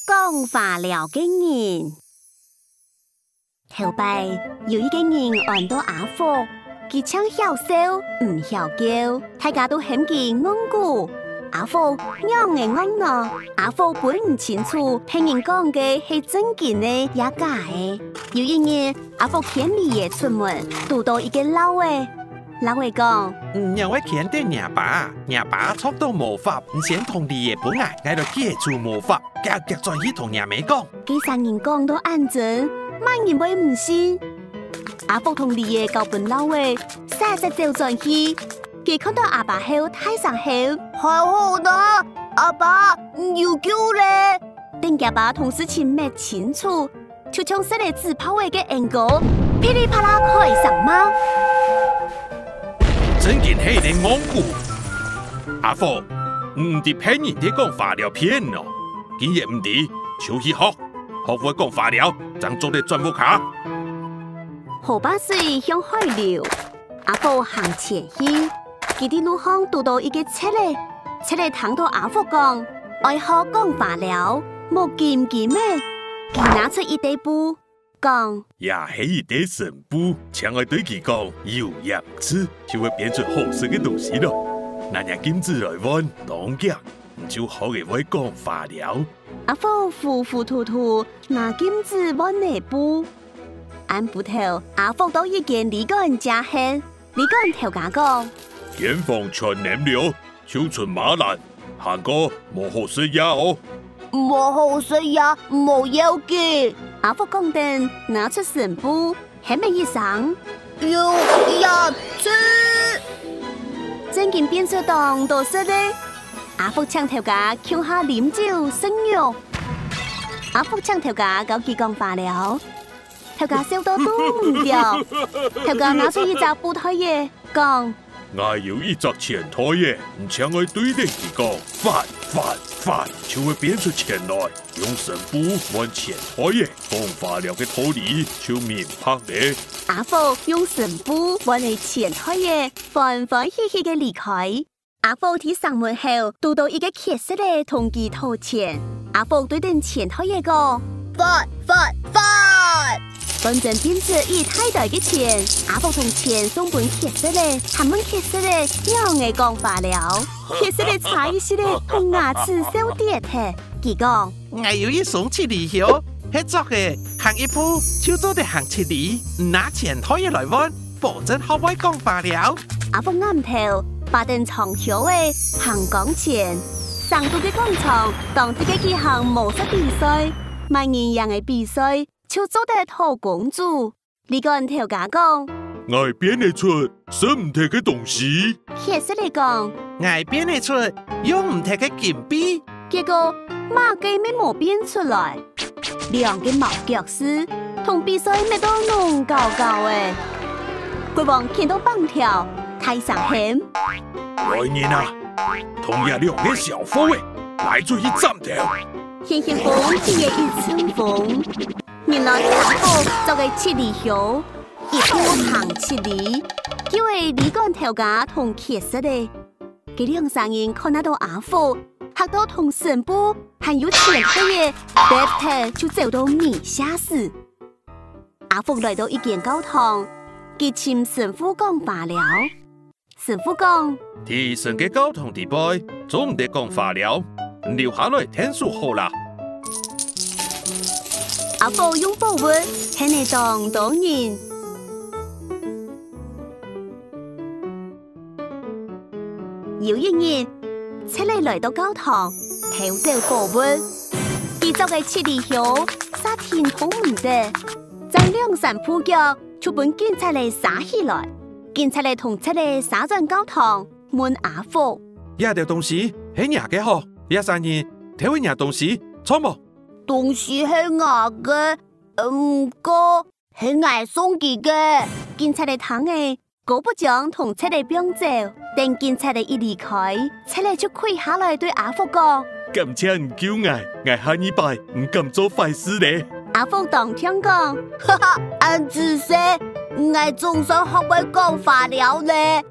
講化療嘅人。後擺有一個人按到阿福，佢搶曉笑唔曉叫，大家都嫌佢戇古。阿福樣嘅戇咯，阿福本唔清楚，聽人講嘅係正經嘅也假嘅。有一日，阿福牽你爺出門，遇到一個老嘅。老偉講：讓我牽到娘爸捉到魔法，先同你爺本來喺度解除魔法，夾再去同娘妹講。幾三人講到安靜，萬人會唔信。阿福同你爺交本老偉，曬隻走轉去，佢看到阿爸後太上後，好好啦，阿爸要救咧。等阿爸同事情沒清楚，就從室內自拋位嘅眼角，噼里啪啦開上貓。真件係你戇古，阿福唔啲騙人哋講化療騙咯，今日唔啲就去學會講化療，爭做啲專門卡。河把水向海流，阿福行前去，佢啲路巷遇到一個車嚟聽到阿福講，愛學講化療，冇見咩，佢拿出一堆布。講也係一堆神布，請我對佢講有樣子，就會變出好食嘅東西咯。那日金子來揾當家，就學嘅會講化療。阿福糊糊塗塗拿金子揾內布，按布頭阿福都已經離個人家hen，離個人頭家講，前方全年了，就出馬蘭，行過冇好食呀哦。冇好食呀，冇要緊。阿福講定，拿出神布，喺咩一聲，有人吃，正經變出當到食咧。阿福搶頭家，搶下啉酒生肉。阿福搶頭家，搞佢講化療，頭家笑到都唔掉。頭家拿出一隻布袋嘢，講：我要一隻錢袋嘢，唔請我對定佢講，快，就會變出錢來，用神布換錢袋嘢，講化療嘅道理就明白咧。阿福用神布換嚟錢袋嘢，歡歡喜喜嘅離開。阿福喺上門後，遇到一個乞食嘅同佢討錢。阿福對定錢袋嘢講：快！反正變出一太大嘅錢，阿福同錢送本乞食咧，他們乞食咧樣嘅講化療，乞食咧踩死咧同牙齒小跌嘅。佢講：我要一送七里橋，喺作嘅行一步就做得行七里，拿錢袋嘢來揾，保證學會講化療。阿福啱頭，把定長橋嘅行講錢，上到嘅廣場，當自己去行魔術比賽，萬人贏嘅比賽。就做得好公主，你個人頭家講，我變得出生唔睇嘅東西。其實你講，我變得出用唔睇嘅金幣。結果馬雞咩冇變出來，兩個毛腳絲同比賽咩都弄搞搞誒。國王見到棒條，太上險。來年啊，同日兩個小伙誒，來做一站條。輕輕風只係一陣風。原來阿福就係七里橋，一步行七里，叫係李干頭家同乞食嘅。佢兩三人看得到阿福，嚇到同神布還有錢嘅嘢，白頭就走到地下室。阿福來到一間教堂，佢請神父講化療。神父講：提神嘅教堂地位，總唔得講化療，留下來聽書好啦。阿福用寶物喺你當多年，有一日，車嚟來到教堂，偷走寶物，佢就係七里橋，沙田好唔得，將兩山鋪腳，就本警察嚟殺起來，警察嚟同車嚟殺進教堂，問阿福：呢條東西係nhà嘅嗬？呢三年偷呢東西錯冇？東西係我嘅，唔過係我送佢嘅。警察嚟睇嘅，果不將同車嚟變走。等警察嚟一離開，車嚟就跪下來對阿福講：感謝唔叫我下一拜唔敢做壞事咧。阿福當聽講，哈哈，安子說，我總算學會講化療咧。